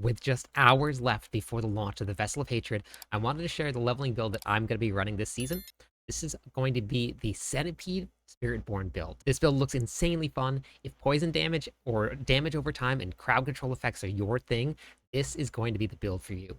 With just hours left before the launch of the Vessel of Hatred, I wanted to share the leveling build that I'm going to be running this season. This is going to be the Centipede Spiritborn build. This build looks insanely fun. If poison damage or damage over time and crowd control effects are your thing, this is going to be the build for you.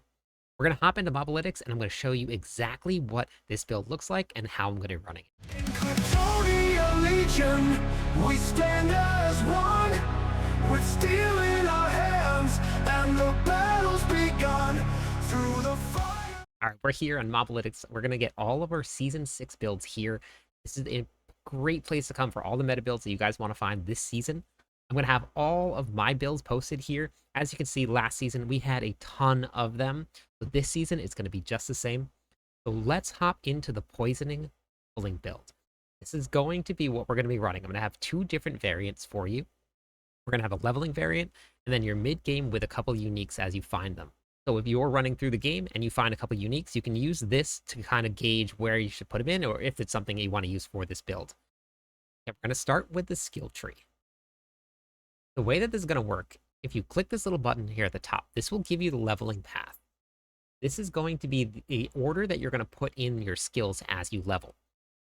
We're going to hop into Mobalytics, and I'm going to show you exactly what this build looks like and how I'm going to be running it. In Clatonia Legion, we stand as one, with steel in our hands, and the battle's begun through the fire. All right, we're here on Mobalytics. We're going to get all of our Season 6 builds here. This is a great place to come for all the meta builds that you guys want to find this season. I'm going to have all of my builds posted here. As you can see, last season, we had a ton of them. So this season, it's going to be just the same. So let's hop into the Poisoning Pulling build. This is going to be what we're going to be running. I'm going to have two different variants for you. We're going to have a leveling variant, and then your mid-game with a couple uniques as you find them. So if you're running through the game and you find a couple uniques, you can use this to kind of gauge where you should put them in, or if it's something you want to use for this build. Okay, we're going to start with the skill tree. The way that this is going to work, if you click this little button here at the top, this will give you the leveling path. This is going to be the order that you're going to put in your skills as you level.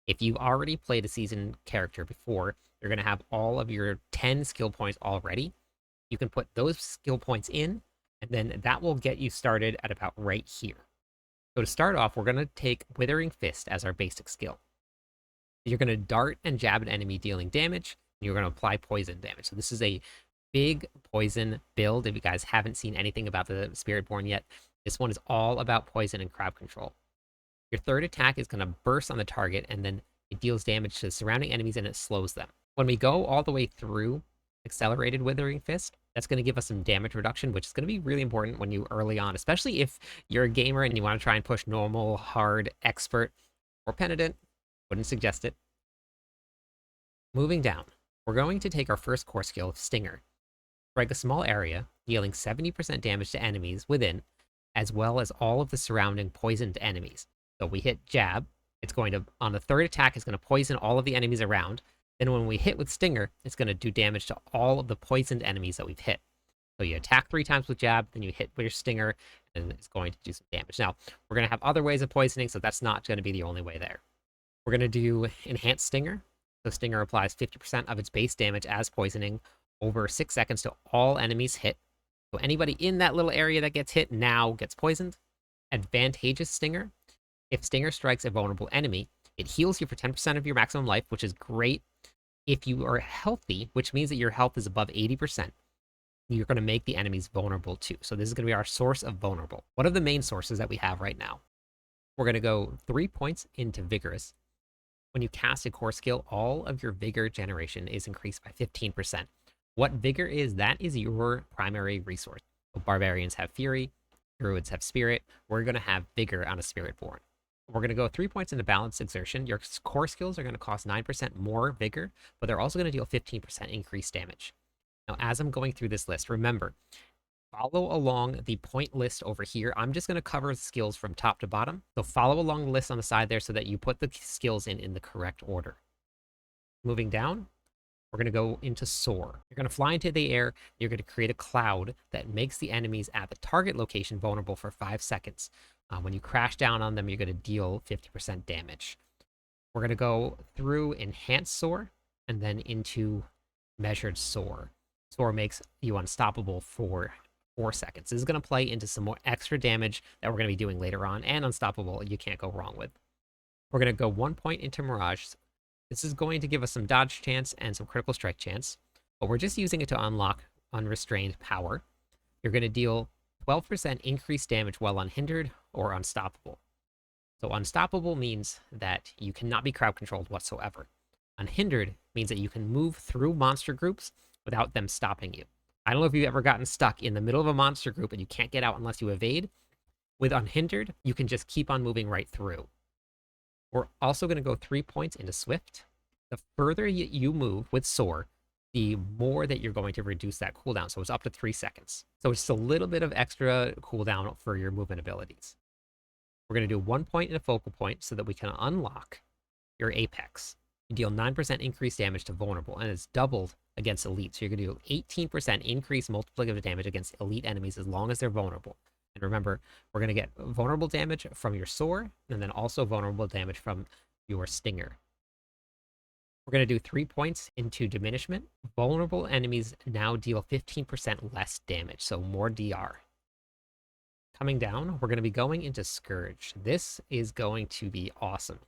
If you've already played a season character before, you're going to have all of your 10 skill points already. You can put those skill points in, and then that will get you started at about right here. So to start off, we're going to take Withering Fist as our basic skill. You're going to dart and jab an enemy dealing damage, and you're going to apply poison damage. So this is a big poison build. If you guys haven't seen anything about the Spiritborn yet, this one is all about poison and crowd control. Your third attack is going to burst on the target, and then it deals damage to the surrounding enemies and it slows them. When we go all the way through Accelerated Withering Fist, that's going to give us some damage reduction, which is going to be really important when you early on, especially if you're a gamer and you want to try and push normal, hard, expert, or penitent. Wouldn't suggest it. Moving down, we're going to take our first core skill of Stinger. Strike a small area, dealing 70% damage to enemies within, as well as all of the surrounding poisoned enemies. So we hit jab, it's going to, on the third attack, it's going to poison all of the enemies around. Then when we hit with Stinger, it's going to do damage to all of the poisoned enemies that we've hit. So you attack 3 times with jab, then you hit with your Stinger, and it's going to do some damage. Now, we're going to have other ways of poisoning, so that's not going to be the only way there. We're going to do Enhanced Stinger. So Stinger applies 50% of its base damage as poisoning over 6 seconds to all enemies hit. So anybody in that little area that gets hit now gets poisoned. Advantageous Stinger. If Stinger strikes a vulnerable enemy, it heals you for 10% of your maximum life, which is great. If you are healthy, which means that your health is above 80%, you're going to make the enemies vulnerable too. So this is going to be our source of vulnerable. One of the main sources that we have right now. We're going to go 3 points into Vigorous. When you cast a core skill, all of your Vigor generation is increased by 15%. What Vigor is, that is your primary resource. So Barbarians have Fury, Druids have Spirit. We're going to have Vigor on a Spiritborn. We're going to go 3 points into Balanced Exertion. Your core skills are going to cost 9% more Vigor, but they're also going to deal 15% increased damage. Now, as I'm going through this list, remember, follow along the point list over here. I'm just going to cover the skills from top to bottom. So follow along the list on the side there so that you put the skills in the correct order. Moving down, we're going to go into Soar. You're going to fly into the air. You're going to create a cloud that makes the enemies at the target location vulnerable for 5 seconds. When you crash down on them, you're going to deal 50% damage. We're going to go through Enhanced Soar and then into Measured Soar. Soar makes you unstoppable for 4 seconds. This is going to play into some more extra damage that we're going to be doing later on, and unstoppable you can't go wrong with. We're going to go 1 point into Mirage. This is going to give us some dodge chance and some critical strike chance, but we're just using it to unlock Unrestrained Power. You're going to deal 12% increased damage while unhindered or unstoppable. So unstoppable means that you cannot be crowd controlled whatsoever. Unhindered means that you can move through monster groups without them stopping you. I don't know if you've ever gotten stuck in the middle of a monster group and you can't get out unless you evade. With Unhindered, you can just keep on moving right through. We're also going to go 3 points into Swift. The further you move with Soar, the more that you're going to reduce that cooldown. So it's up to 3 seconds. So it's just a little bit of extra cooldown for your movement abilities. We're going to do 1 point in a Focal Point so that we can unlock your Apex. You deal 9% increased damage to vulnerable, and it's doubled against elite. So you're going to do 18% increased multiplicative damage against elite enemies as long as they're vulnerable. And remember, we're going to get vulnerable damage from your sword, and then also vulnerable damage from your stinger. We're going to do 3 points into diminishment. Vulnerable enemies now deal 15% less damage, so more DR. Coming down, we're going to be going into Scourge. This is going to be awesome.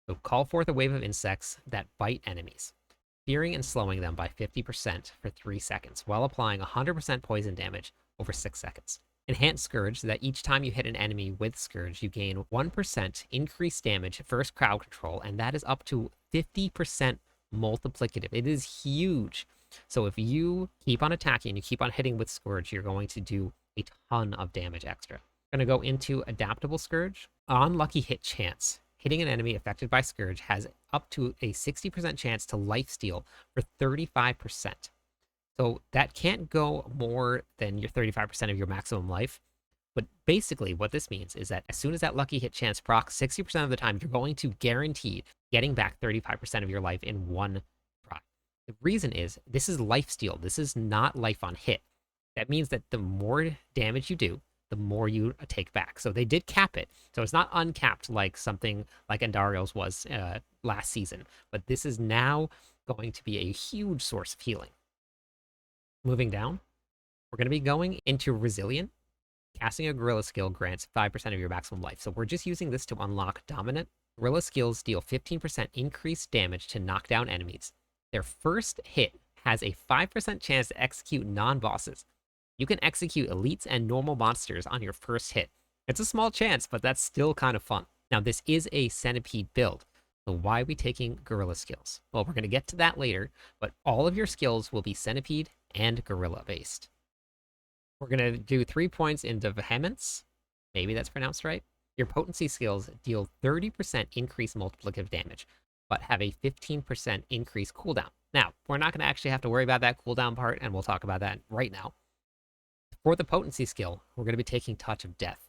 So call forth a wave of insects that bite enemies, fearing and slowing them by 50% for 3 seconds, while applying 100% poison damage over 6 seconds. Enhance Scourge, so that each time you hit an enemy with Scourge, you gain 1% increased damage first crowd control, and that is up to 50% multiplicative. It is huge. So if you keep on attacking and you keep on hitting with Scourge, you're going to do a ton of damage extra. We're going to go into Adaptable Scourge. On lucky hit chance, hitting an enemy affected by Scourge has up to a 60% chance to lifesteal for 35%. So that can't go more than your 35% of your maximum life. But basically what this means is that as soon as that lucky hit chance procs, 60% of the time, you're going to guarantee getting back 35% of your life in one try. The reason is this is lifesteal. This is not life on hit. That means that the more damage you do, the more you take back. So they did cap it. So it's not uncapped like something like Andario's was last season. But this is now going to be a huge source of healing. Moving down, we're going to be going into Resilient. Casting a Gorilla skill grants 5% of your maximum life. So we're just using this to unlock Dominant. Gorilla skills deal 15% increased damage to knock down enemies. Their first hit has a 5% chance to execute non-bosses. You can execute elites and normal monsters on your first hit. It's a small chance, but that's still kind of fun. Now, this is a Centipede build. So why are we taking Gorilla skills? Well, we're going to get to that later, but all of your skills will be Centipede and Gorilla based. We're going to do 3 points into Vehemence. Maybe that's pronounced right. Your potency skills deal 30% increased multiplicative damage, but have a 15% increased cooldown. Now, we're not going to actually have to worry about that cooldown part, and we'll talk about that right now. For the potency skill, we're going to be taking Touch of Death.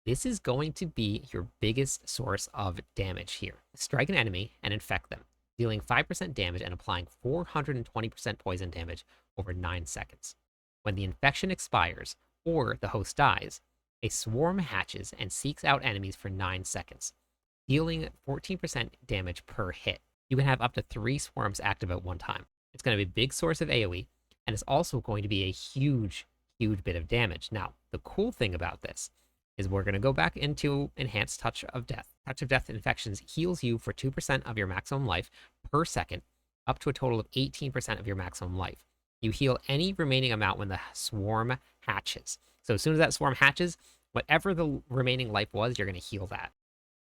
This is going to be your biggest source of damage here. Strike an enemy and infect them, dealing 5% damage and applying 420% poison damage over 9 seconds. When the infection expires, or the host dies, a swarm hatches and seeks out enemies for 9 seconds, dealing 14% damage per hit. You can have up to 3 swarms active at one time. It's going to be a big source of AoE, and it's also going to be a huge bit of damage. Now, the cool thing about this is we're going to go back into Enhanced Touch of Death. Touch of Death infections heals you for 2% of your maximum life per second, up to a total of 18% of your maximum life. You heal any remaining amount when the swarm hatches. So as soon as that swarm hatches, whatever the remaining life was, you're going to heal that.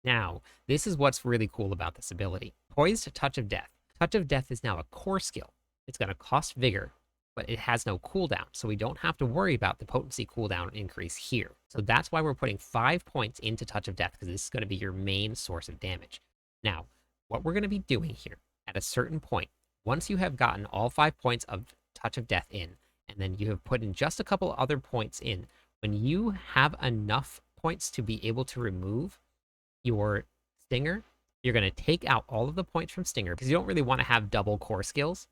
Now, this is what's really cool about this ability. Poised Touch of Death. Touch of Death is now a core skill. It's going to cost vigor, but it has no cooldown, so we don't have to worry about the potency cooldown increase here. So that's why we're putting 5 points into Touch of Death, because this is going to be your main source of damage. Now, what we're going to be doing here, at a certain point, once you have gotten all 5 points of Touch of Death in, and then you have put in just a couple other points in, when you have enough points to be able to remove your Stinger, you're going to take out all of the points from Stinger, because you don't really want to have double core skills.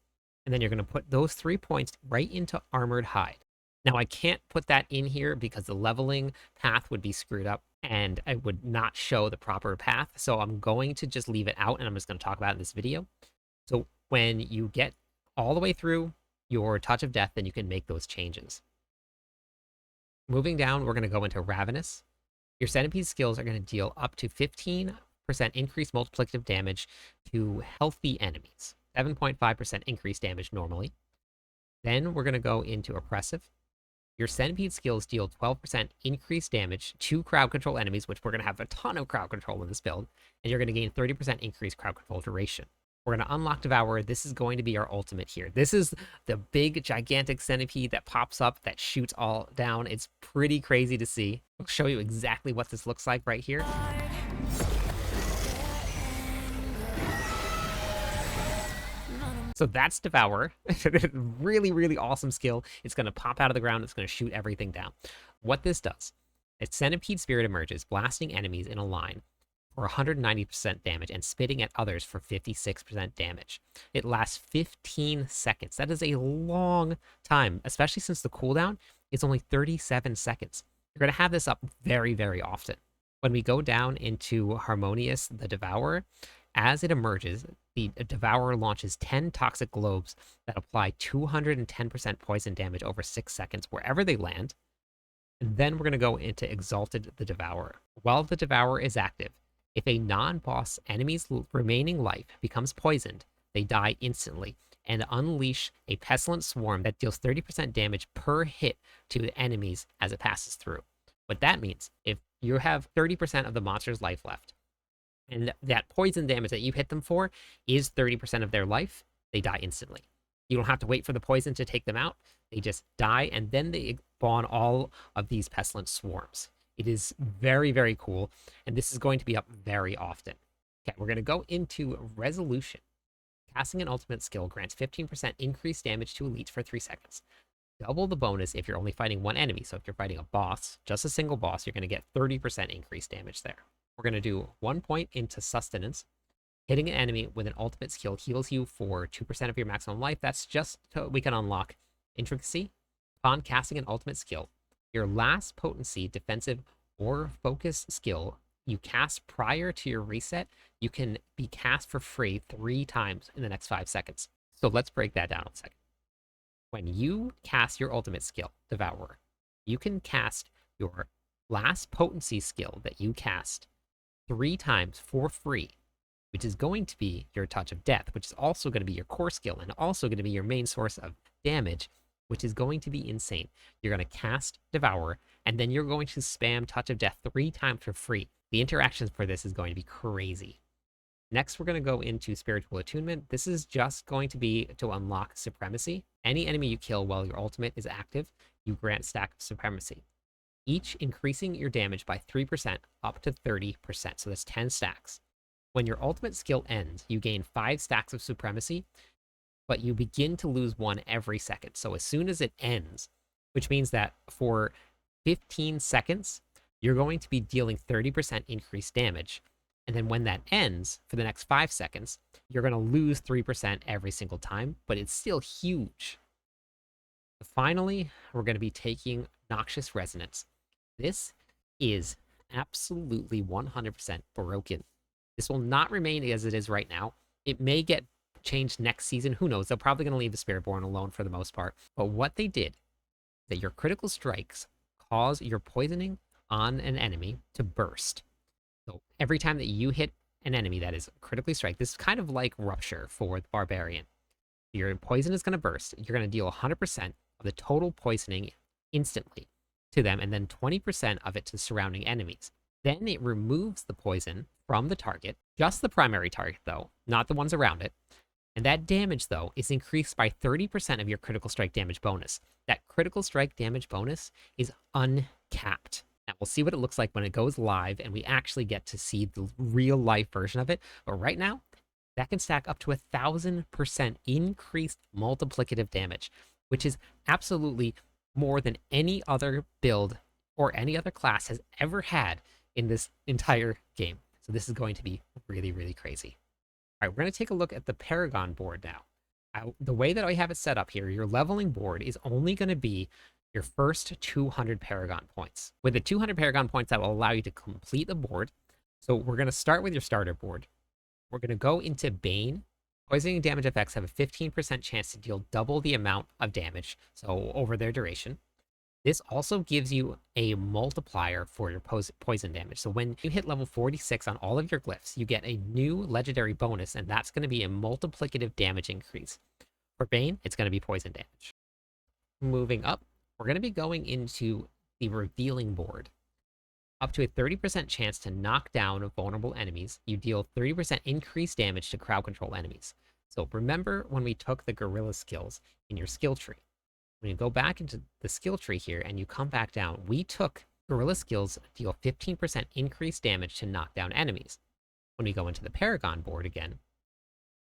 And then you're going to put those 3 points right into Armored Hide. Now, I can't put that in here because the leveling path would be screwed up and I would not show the proper path. So I'm going to just leave it out, and I'm just going to talk about it in this video. So when you get all the way through your Touch of Death, then you can make those changes. Moving down, we're going to go into Ravenous. Your Centipede skills are going to deal up to 15% increased multiplicative damage to healthy enemies. 7.5% increased damage normally. Then we're going to go into Oppressive. Your Centipede skills deal 12% increased damage to crowd control enemies, which we're going to have a ton of crowd control in this build, and you're going to gain 30% increased crowd control duration. We're going to unlock Devourer. This is going to be our ultimate here. This is the big, gigantic centipede that pops up, that shoots all down. It's pretty crazy to see. I'll show you exactly what this looks like right here. So that's Devour. Really awesome skill. It's going to pop out of the ground. It's going to shoot everything down. What this does, a Centipede Spirit emerges, blasting enemies in a line for 190% damage and spitting at others for 56% damage. It lasts 15 seconds. That is a long time, especially since the cooldown is only 37 seconds. You're going to have this up very, very often. When we go down into Harmonious the Devourer, as it emerges, the Devourer launches 10 toxic globes that apply 210% poison damage over 6 seconds wherever they land. And then we're going to go into Exalted the Devourer. While the Devourer is active, if a non-boss enemy's remaining life becomes poisoned, they die instantly and unleash a pestilent swarm that deals 30% damage per hit to the enemies as it passes through. What that means, if you have 30% of the monster's life left, and that poison damage that you hit them for is 30% of their life, they die instantly. You don't have to wait for the poison to take them out. They just die, and then they spawn all of these pestilent swarms. It is very, very cool, and this is going to be up very often. Okay, we're going to go into Resolution. Casting an ultimate skill grants 15% increased damage to elites for 3 seconds. Double the bonus if you're only fighting one enemy. So if you're fighting a boss, just a single boss, you're going to get 30% increased damage there. We're going to do 1 point into Sustenance. Hitting an enemy with an ultimate skill heals you for 2% of your maximum life. That's just so we can unlock Intricacy. Upon casting an ultimate skill, your last potency, defensive, or focus skill you cast prior to your reset, you can be cast for free 3 times in the next 5 seconds. So let's break that down a second. When you cast your ultimate skill, Devourer, you can cast your last potency skill that you cast 3 times for free, which is going to be your Touch of Death, which is also going to be your core skill and also going to be your main source of damage, which is going to be insane. You're going to cast Devourer, and then you're going to spam Touch of Death 3 times for free. The interactions for this is going to be crazy. Next, we're going to go into Spiritual Attunement. This is just going to be to unlock Supremacy. Any enemy you kill while your ultimate is active, you grant stack of Supremacy, each increasing your damage by 3% up to 30%. So that's 10 stacks. When your ultimate skill ends, you gain 5 stacks of Supremacy, but you begin to lose 1 every second. So as soon as it ends, which means that for 15 seconds, you're going to be dealing 30% increased damage. And then when that ends, for the next 5 seconds, you're going to lose 3% every single time, but it's still huge. Finally, we're going to be taking Noxious Resonance. This is absolutely 100% broken. This will not remain as it is right now. It may get changed next season. Who knows? They're probably going to leave the Spiritborn alone for the most part. But what they did, that your critical strikes cause your poisoning on an enemy to burst. So every time that you hit an enemy that is critically strike, this is kind of like Rupture for the Barbarian. Your poison is going to burst. You're going to deal 100% of the total poisoning instantly to them, and then 20% of it to surrounding enemies. Then it removes the poison from the target, just the primary target though, not the ones around it. And that damage though is increased by 30% of your critical strike damage bonus. That critical strike damage bonus is uncapped. Now we'll see what it looks like when it goes live and we actually get to see the real life version of it. But right now, that can stack up to 1,000% increased multiplicative damage, which is absolutely more than any other build or any other class has ever had in this entire game. So this is going to be really, really crazy. All right, we're going to take a look at the Paragon board now. The way that I have it set up here, your leveling board is only going to be your first 200 Paragon points. With the 200 Paragon points, that will allow you to complete the board. So we're going to start with your starter board. We're going to go into Bane. Poisoning damage effects have a 15% chance to deal double the amount of damage, so over their duration. This also gives you a multiplier for your poison damage. So when you hit level 46 on all of your glyphs, you get a new legendary bonus, and that's going to be a multiplicative damage increase. For Bane, it's going to be poison damage. Moving up, we're going to be going into the revealing board. Up to a 30% chance to knock down vulnerable enemies, you deal 30% increased damage to crowd control enemies. So remember when we took the gorilla skills in your skill tree. When you go back into the skill tree here and you come back down, we took gorilla skills deal 15% increased damage to knock down enemies. When we go into the Paragon board again,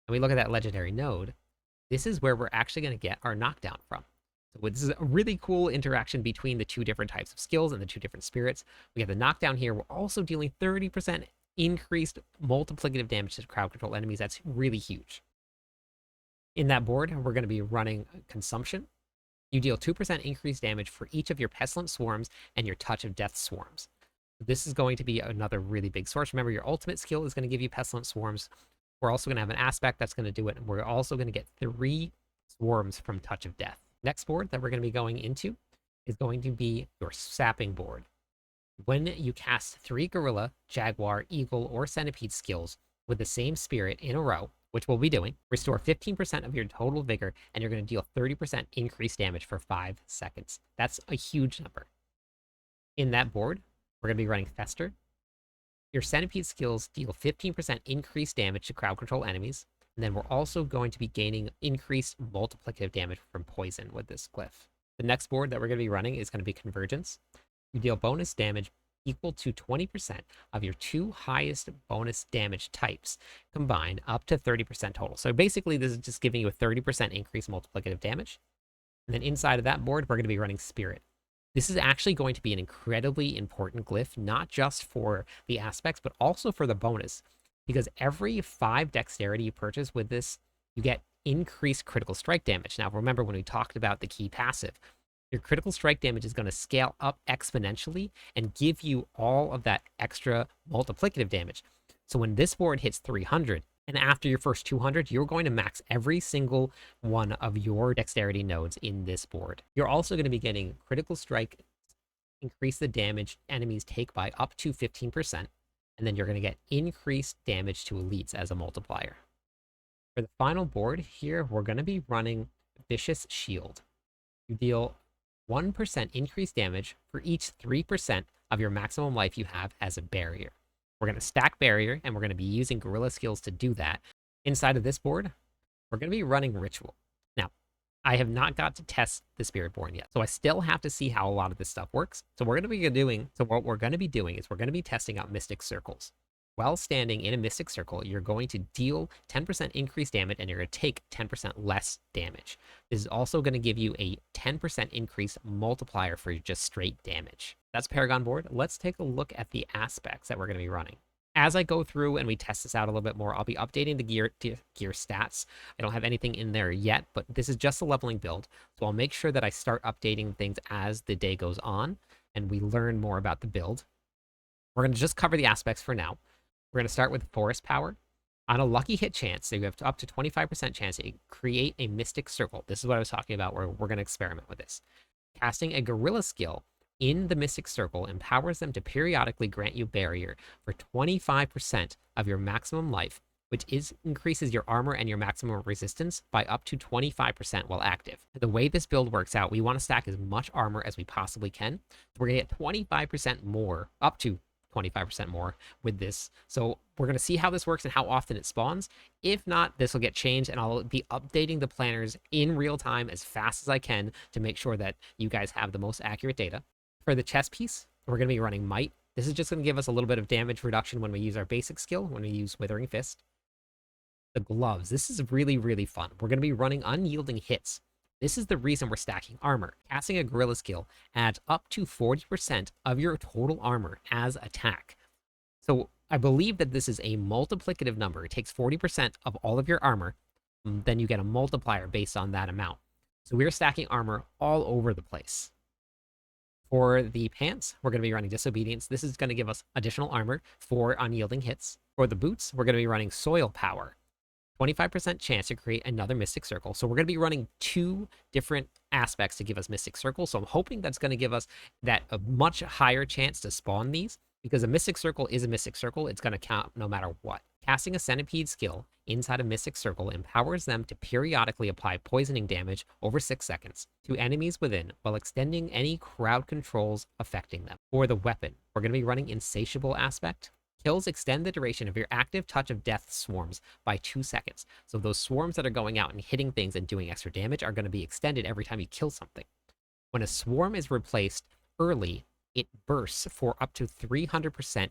and we look at that legendary node, this is where we're actually going to get our knockdown from. So this is a really cool interaction between the two different types of skills and the two different spirits. We have the knockdown here. We're also dealing 30% increased multiplicative damage to crowd control enemies. That's really huge. In that board, we're going to be running Consumption. You deal 2% increased damage for each of your Pestilent Swarms and your Touch of Death Swarms. This is going to be another really big source. Remember, your ultimate skill is going to give you Pestilent Swarms. We're also going to have an aspect that's going to do it. And we're also going to get 3 swarms from Touch of Death. Next board that we're going to be going into is going to be your Sapping board. When you cast 3 Gorilla, Jaguar, Eagle, or Centipede skills with the same spirit in a row, which we'll be doing, restore 15% of your total vigor, and you're going to deal 30% increased damage for 5 seconds. That's a huge number. In that board, we're going to be running Fester. Your Centipede skills deal 15% increased damage to crowd control enemies, and then we're also going to be gaining increased multiplicative damage from poison with this glyph. The next board that we're going to be running is going to be Convergence. You deal bonus damage equal to 20% of your 2 highest bonus damage types combined, up to 30% total. So basically, this is just giving you a 30% increased multiplicative damage. And then inside of that board, we're going to be running Spirit. This is actually going to be an incredibly important glyph, not just for the aspects, but also for the bonus. Because every 5 dexterity you purchase with this, you get increased critical strike damage. Now, remember when we talked about the key passive, your critical strike damage is going to scale up exponentially and give you all of that extra multiplicative damage. So when this board hits 300, and after your first 200, you're going to max every single one of your dexterity nodes in this board. You're also going to be getting critical strike, increase the damage enemies take by up to 15%, and then you're going to get increased damage to elites as a multiplier. For the final board here, we're going to be running Vicious Shield. You deal 1% increased damage for each 3% of your maximum life you have as a barrier. We're going to stack barrier, and we're going to be using Gorilla skills to do that. Inside of this board, we're going to be running Ritual. Now, I have not got to test the Spiritborn yet, so I still have to see how a lot of this stuff works. So what we're going to be doing is we're going to be testing out Mystic Circles. While standing in a Mystic Circle, you're going to deal 10% increased damage, and you're going to take 10% less damage. This is also going to give you a 10% increased multiplier for just straight damage. That's Paragon board. Let's take a look at the aspects that we're going to be running. As I go through and we test this out a little bit more, I'll be updating the gear stats. I don't have anything in there yet, but this is just a leveling build. So I'll make sure that I start updating things as the day goes on and we learn more about the build. We're going to just cover the aspects for now. We're going to start with Forest Power. On a lucky hit chance, so you have up to 25% chance to create a Mystic Circle. This is what I was talking about, where we're going to experiment with this. Casting a Gorilla skill in the Mystic Circle empowers them to periodically grant you barrier for 25% of your maximum life, which increases your armor and your maximum resistance by up to 25% while active. The way this build works out, we want to stack as much armor as we possibly can. We're going to get 25% more, up to 25% more with this. So we're going to see how this works and how often it spawns. If not, this will get changed, and I'll be updating the planners in real time as fast as I can to make sure that you guys have the most accurate data. For the chest piece, we're going to be running Might. This is just going to give us a little bit of damage reduction when we use our basic skill, when we use Withering Fist. The gloves, this is really, really fun. We're going to be running Unyielding Hits. This is the reason we're stacking armor. Casting a Gorilla skill adds up to 40% of your total armor as attack. So I believe that this is a multiplicative number. It takes 40% of all of your armor, then you get a multiplier based on that amount. So we're stacking armor all over the place. For the pants, we're going to be running Disobedience. This is going to give us additional armor for Unyielding Hits. For the boots, we're going to be running Soil Power. 25% chance to create another Mystic Circle. So we're going to be running 2 different aspects to give us Mystic Circle. So I'm hoping that's going to give us that a much higher chance to spawn these, because a Mystic Circle is a Mystic Circle. It's going to count no matter what. Casting a Centipede skill inside a Mystic Circle empowers them to periodically apply poisoning damage over 6 seconds to enemies within, while extending any crowd controls affecting them. For the weapon, we're going to be running Insatiable aspect. Kills extend the duration of your active Touch of Death swarms by 2 seconds. So those swarms that are going out and hitting things and doing extra damage are going to be extended every time you kill something. When a swarm is replaced early, it bursts for up to 300%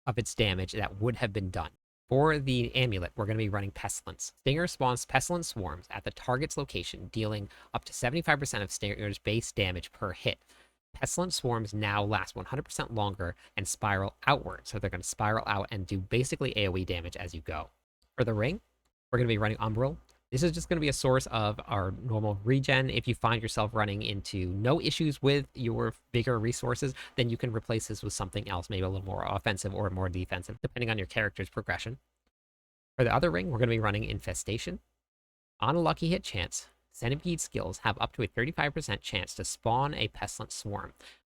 of its damage that would have been done. For the amulet, we're going to be running Pestilence. Stinger spawns Pestilence swarms at the target's location, dealing up to 75% of Stinger's base damage per hit. Pestilent swarms now last 100% longer and spiral outward. So they're going to spiral out and do basically AoE damage as you go. For the ring, we're going to be running Umbral. This is just going to be a source of our normal regen. If you find yourself running into no issues with your bigger resources, then you can replace this with something else, maybe a little more offensive or more defensive, depending on your character's progression. For the other ring, we're going to be running Infestation. On a lucky hit chance, Centipede skills have up to a 35% chance to spawn a Pestilent Swarm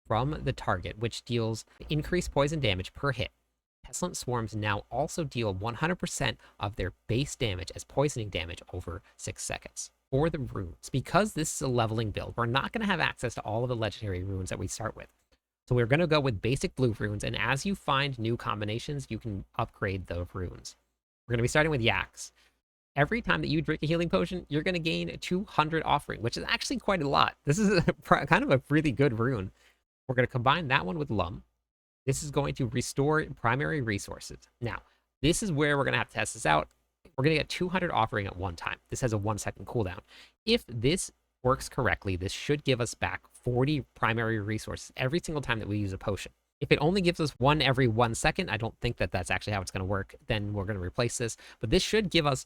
from the target, which deals increased poison damage per hit. Pestilent Swarms now also deal 100% of their base damage as poisoning damage over 6 seconds. For the runes, because this is a leveling build, we're not going to have access to all of the legendary runes that we start with. So we're going to go with basic blue runes, and as you find new combinations, you can upgrade the runes. We're going to be starting with Yaks. Every time that you drink a healing potion, you're going to gain 200 offering, which is actually quite a lot. This is kind of a really good rune. We're going to combine that one with Lum. This is going to restore primary resources. Now, this is where we're going to have to test this out. We're going to get 200 offering at one time. This has a 1-second cooldown. If this works correctly, this should give us back 40 primary resources every single time that we use a potion. If it only gives us one every 1 second, I don't think that that's actually how it's going to work. Then we're going to replace this. But this should give us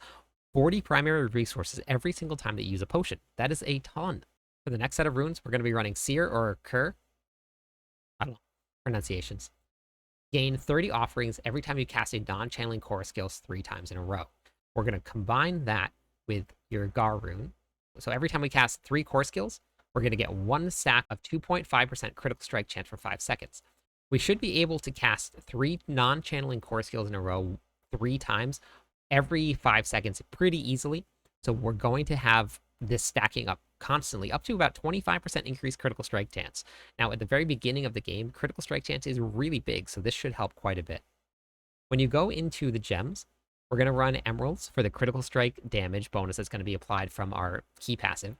40 primary resources every single time that you use a potion. That is a ton. For the next set of runes, we're going to be running Seer or Cur. I don't know. Pronunciations. Gain 30 offerings every time you cast a non-channeling core skills 3 times in a row. We're going to combine that with your Gar rune. So every time we cast 3 core skills, we're going to get 1 stack of 2.5% critical strike chance for 5 seconds. We should be able to cast 3 non-channeling core skills in a row 3 times every 5 seconds pretty easily. So we're going to have this stacking up constantly, up to about 25% increased critical strike chance. Now, at the very beginning of the game, critical strike chance is really big, so this should help quite a bit. When you go into the gems, we're going to run Emeralds for the critical strike damage bonus that's going to be applied from our key passive.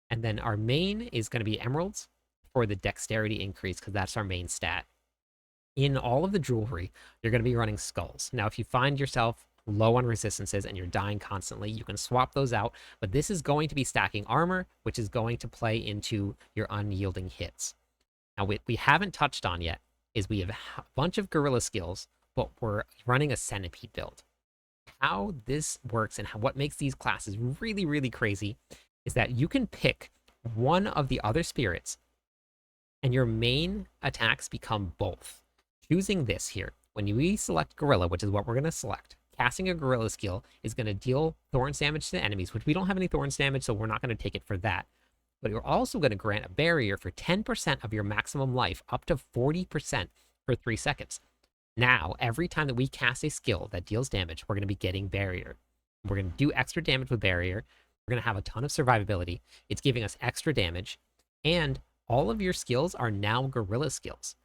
And then our main is going to be Emeralds for the dexterity increase, because that's our main stat. In all of the jewelry, you're going to be running Skulls. Now, if you find yourself low on resistances and you're dying constantly, you can swap those out, but this is going to be stacking armor, which is going to play into your unyielding hits. Now, what we haven't touched on yet is we have a bunch of gorilla skills, but we're running a centipede build. How this works and what makes these classes really, really crazy is that you can pick one of the other spirits and your main attacks become both. Choosing this here, when we select gorilla, which is what we're going to select, casting a gorilla skill is going to deal thorns damage to enemies, which we don't have any thorns damage, so we're not going to take it for that. But you're also going to grant a barrier for 10% of your maximum life, up to 40% for 3 seconds. Now, every time that we cast a skill that deals damage, we're going to be getting barrier. We're going to do extra damage with barrier. We're going to have a ton of survivability. It's giving us extra damage. And all of your skills are now gorilla skills.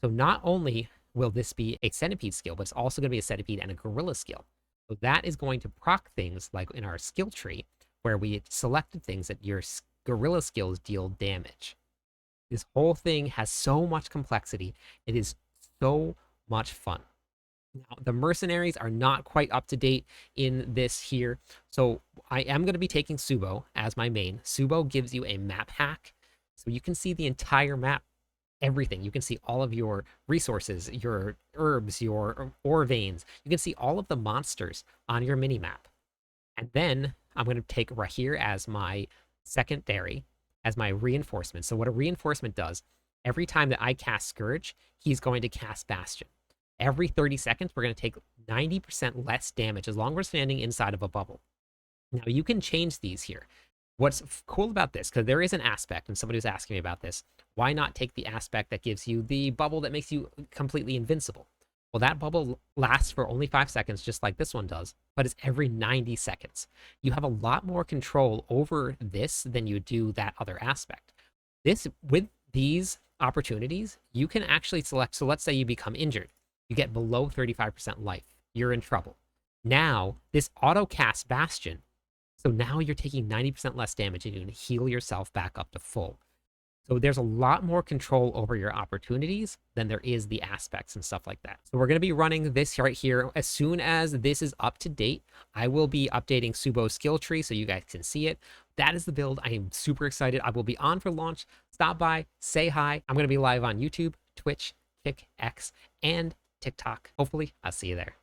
So not only will this be a centipede skill, but it's also going to be a centipede and a gorilla skill. So that is going to proc things like in our skill tree, where we selected things that your gorilla skills deal damage. This whole thing has so much complexity. It is so much fun. Now, the mercenaries are not quite up to date in this here. So I am going to be taking Subo as my main. Subo gives you a map hack. So you can see the entire map. Everything. You can see all of your resources, your herbs, your ore veins. You can see all of the monsters on your mini map. And then I'm going to take Rahir as my secondary, as my reinforcement. So what a reinforcement does, every time that I cast Scourge, he's going to cast Bastion. Every 30 seconds, we're going to take 90% less damage as long as we're standing inside of a bubble. Now, you can change these here. What's cool about this, because there is an aspect, and somebody was asking me about this, why not take the aspect that gives you the bubble that makes you completely invincible? Well, that bubble lasts for only 5 seconds, just like this one does, but it's every 90 seconds. You have a lot more control over this than you do that other aspect. This, with these opportunities, you can actually select, so let's say you become injured. You get below 35% life. You're in trouble. Now, this auto-cast Bastion, so now you're taking 90% less damage and you can heal yourself back up to full. So there's a lot more control over your opportunities than there is the aspects and stuff like that. So we're going to be running this right here. As soon as this is up to date, I will be updating Subo's skill tree so you guys can see it. That is the build. I am super excited. I will be on for launch. Stop by, say hi. I'm going to be live on YouTube, Twitch, Kick, X, and TikTok. Hopefully, I'll see you there.